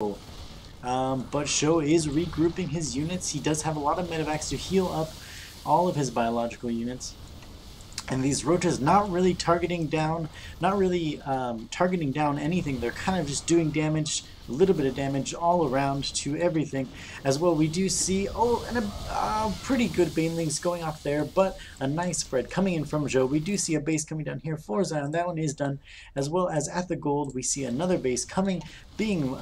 But SjoW is regrouping his units. He does have a lot of medevacs to heal up all of his biological units. And these roaches not really targeting down, targeting down anything. They're kind of just doing damage, a little bit of damage all around to everything. As well, we do see, and a pretty good banelings going off there, but a nice spread coming in from SjoW. We do see a base coming down here for Zion. That one is done. As well as at the gold, we see another base being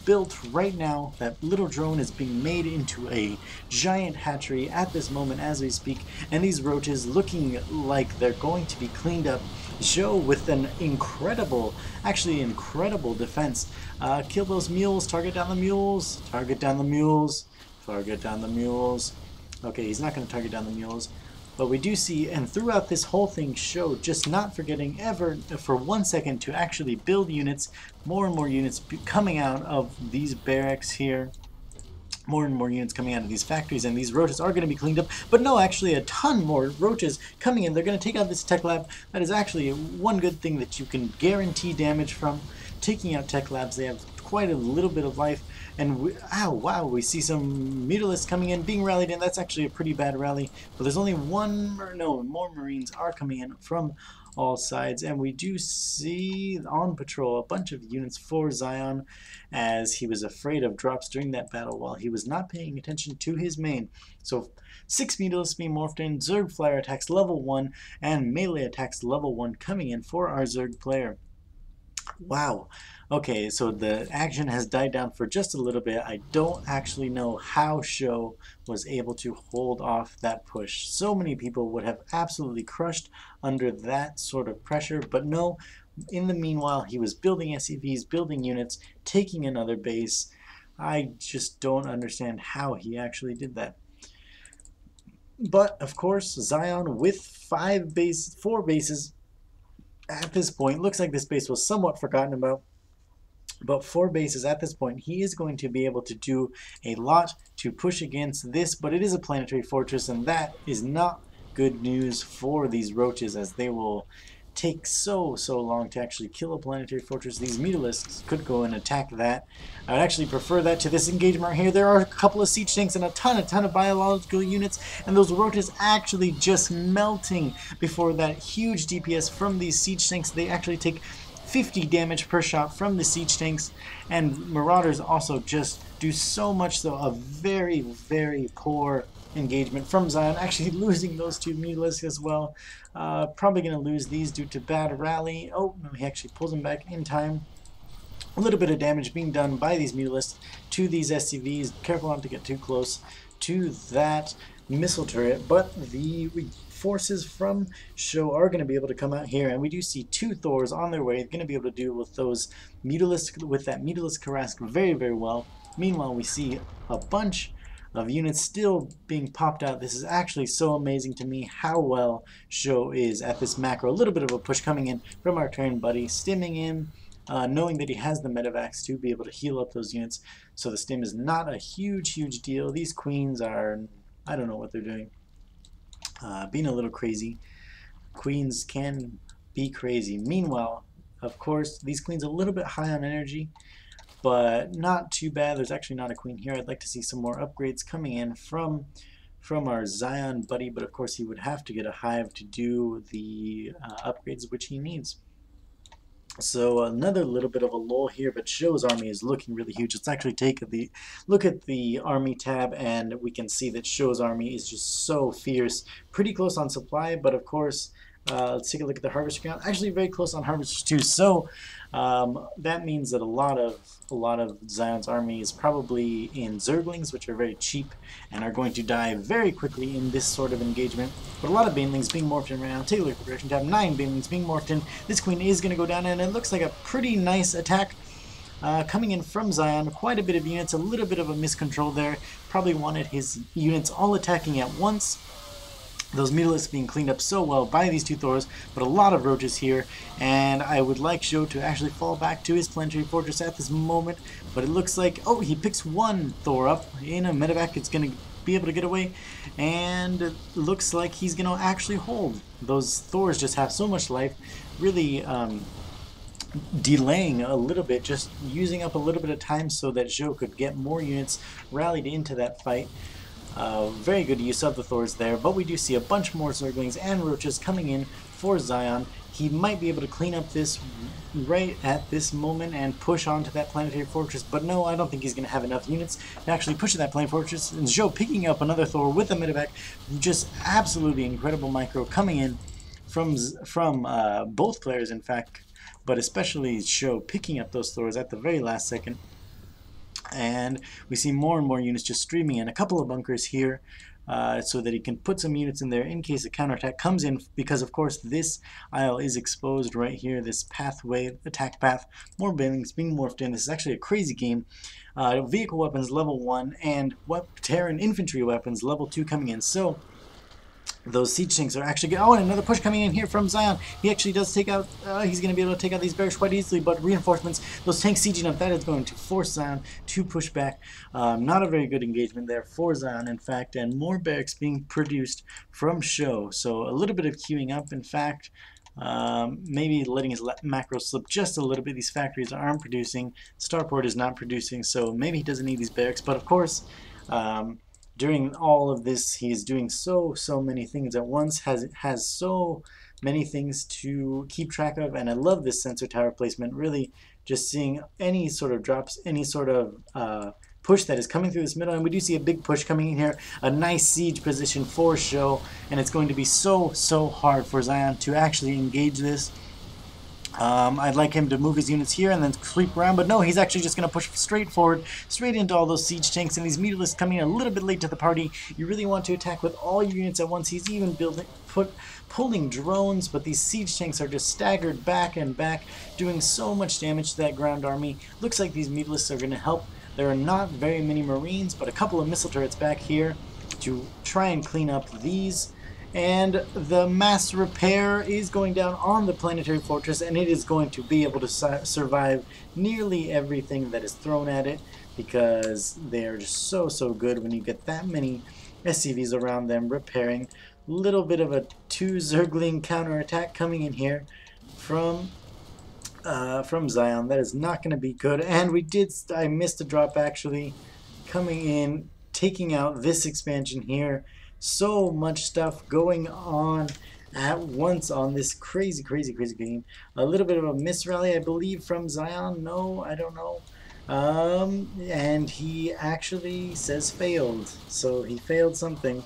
built right now. That little drone is being made into a giant hatchery at this moment as we speak, and these roaches looking like they're going to be cleaned up. SjoW with an incredible defense. Kill those mules, target down the mules, target down the mules, target down the mules. Okay, he's not going to target down the mules. But we do see, and throughout this whole thing, SjoW just not forgetting ever for 1 second to actually build units, more and more units coming out of these barracks here. More and more units coming out of these factories, and these roaches are going to be cleaned up. But no, actually a ton more roaches coming in. They're going to take out this tech lab. That is actually one good thing that you can guarantee damage from. Taking out tech labs, they have quite a little bit of life. And wow, we see some mutalisks coming in, being rallied in. That's actually a pretty bad rally. But there's only more Marines are coming in from all sides, and we do see on patrol a bunch of units for Zion, as he was afraid of drops during that battle while he was not paying attention to his main. So 6 mutalisks being morphed in, Zerg flyer attacks level 1, and melee attacks level 1 coming in for our Zerg player. Wow. Okay, so the action has died down for just a little bit. I don't actually know how SjoW was able to hold off that push. So many people would have absolutely crushed under that sort of pressure, but no. In the meanwhile, he was building SCVs, building units, taking another base. I just don't understand how he actually did that. But, of course, Zion with 4 bases at this point. Looks like this base was somewhat forgotten about. But 4 bases at this point, he is going to be able to do a lot to push against this, but it is a planetary fortress, and that is not good news for these roaches, as they will take so long to actually kill a planetary fortress. These mutalisks could go and attack that. I would actually prefer that to this engagement right here. There are a couple of siege tanks and a ton of biological units, and those roaches actually just melting before that huge DPS from these siege tanks. They actually take 50 damage per shot from the siege tanks, and marauders also just do so much. So a very poor engagement from Zion, actually losing those 2 mutalisks as well. Probably going to lose these due to bad rally. Oh no, he actually pulls them back in time. A little bit of damage being done by these mutalisks to these SCVs. Careful not to get too close to that missile turret, but the forces from SjoW are going to be able to come out here, and we do see 2 Thors on their way. They're going to be able to deal with those mutalisks, with that mutalisk harass very well. Meanwhile, we see a bunch of units still being popped out. This is actually so amazing to me how well SjoW is at this macro. A little bit of a push coming in from our Terran buddy, stimming in, knowing that he has the medevacs to be able to heal up those units. So the stim is not a huge deal. These queens are, I don't know what they're doing. Being a little crazy. Queens can be crazy. Meanwhile, of course, these queens are a little bit high on energy, but not too bad. There's actually not a queen here. I'd like to see some more upgrades coming in from our Zion buddy, but of course he would have to get a hive to do the upgrades which he needs. So another little bit of a lull here, but SjoW's army is looking really huge. Let's actually look at the army tab, and we can see that SjoW's army is just so fierce. Pretty close on supply, but of course, let's take a look at the harvester count. Actually very close on harvesters too. So that means that a lot of Zion's army is probably in Zerglings, which are very cheap and are going to die very quickly in this sort of engagement. But a lot of banelings being morphed in right now. Take a look at the progression tab. 9 banelings being morphed in. This queen is going to go down, and it looks like a pretty nice attack coming in from Zion. Quite a bit of units, a little bit of a miscontrol there. Probably wanted his units all attacking at once. Those mutalisks being cleaned up so well by these 2 Thors, but a lot of roaches here, and I would like SjoW to actually fall back to his planetary fortress at this moment, but it looks like, oh, he picks 1 Thor up in a medevac. It's going to be able to get away, and it looks like he's going to actually hold. Those Thors just have so much life, really delaying a little bit, just using up a little bit of time so that ZjoW could get more units rallied into that fight. Very good use of the Thors there, but we do see a bunch more Zerglings and Roaches coming in for Zion. He might be able to clean up this right at this moment and push onto that planetary fortress, but no, I don't think he's going to have enough units to actually push that planetary fortress. And ZjoW picking up another Thor with a medevac, just absolutely incredible micro coming in from both players, in fact, but especially ZjoW picking up those Thors at the very last second. And we see more and more units just streaming in. A couple of bunkers here so that he can put some units in there in case a counterattack comes in, because of course this isle is exposed right here, this pathway, attack path. More buildings being morphed in. This is actually a crazy game. Vehicle weapons level 1 and Terran infantry weapons level 2 coming in. So those siege tanks are actually good. Oh, and another push coming in here from Zion. He actually does take out, he's going to be able to take out these barracks quite easily, but reinforcements, those tanks sieging up, that is going to force Zion to push back. Not a very good engagement there for Zion, in fact, and more barracks being produced from ZjoW. So a little bit of queuing up, in fact. Maybe letting his macro slip just a little bit. These factories aren't producing. Starport is not producing, so maybe he doesn't need these barracks, but of course, during all of this, he is doing so many things at once, has so many things to keep track of, and I love this sensor tower placement. Really just seeing any sort of drops, any sort of push that is coming through this middle, and we do see a big push coming in here, a nice siege position for ZjoW, and it's going to be so hard for Zion to actually engage this. I'd like him to move his units here and then sweep around, but no, he's actually just going to push straight forward, straight into all those siege tanks, and these mutalisks coming in a little bit late to the party. You really want to attack with all your units at once. He's even pulling drones, but these siege tanks are just staggered back and back, doing so much damage to that ground army. Looks like these mutalisks are going to help. There are not very many Marines, but a couple of missile turrets back here to try and clean up these. And the mass repair is going down on the planetary fortress, and it is going to be able to survive nearly everything that is thrown at it, because they are just so good when you get that many SCVs around them repairing. Little bit of a 2 Zergling counterattack coming in here from Zion. That is not going to be good. And I missed a drop actually, coming in, taking out this expansion here. So much stuff going on at once on this crazy game. A little bit of a miss rally, I believe, from Zion. No, I don't know. And he actually says failed. So he failed something,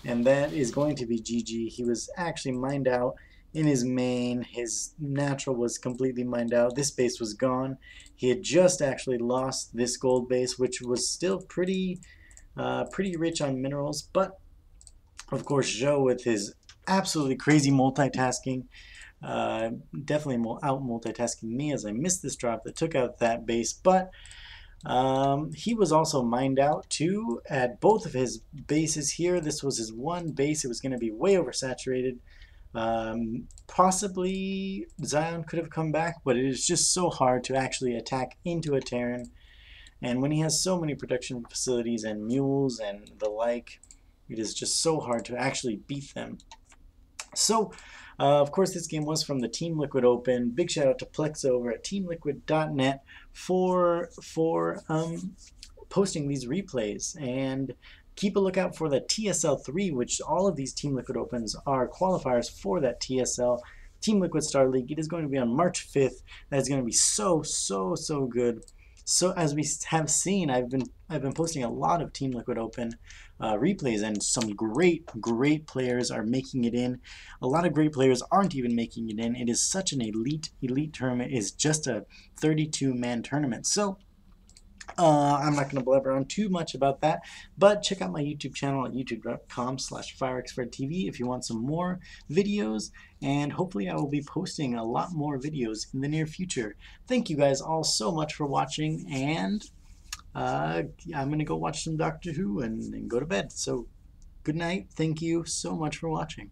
and that is going to be GG. He was actually mined out in his main. His natural was completely mined out. This base was gone. He had just actually lost this gold base, which was still pretty rich on minerals, but of course, ZjoW with his absolutely crazy multitasking, definitely out multitasking me, as I missed this drop that took out that base, but he was also mined out too at both of his bases here. This was his one base. It was going to be way oversaturated. Possibly Zion could have come back, but it is just so hard to actually attack into a Terran, and when he has so many production facilities and mules and the like, it is just so hard to actually beat them. So, of course, this game was from the Team Liquid Open. Big shout out to Plex over at teamliquid.net for posting these replays. And keep a lookout for the TSL 3, which all of these Team Liquid Opens are qualifiers for that TSL. Team Liquid Star League. It is going to be on March 5th. That is going to be so good. So as we have seen, I've been posting a lot of Team Liquid Open replays, and some great players are making it in. A lot of great players aren't even making it in. It is such an elite tournament. It's just a 32-man tournament. So I'm not going to blabber on too much about that, but check out my YouTube channel at youtube.com/Firexfredtv if you want some more videos, and hopefully I will be posting a lot more videos in the near future. Thank you guys all so much for watching, and I'm going to go watch some Doctor Who and go to bed. So good night. Thank you so much for watching.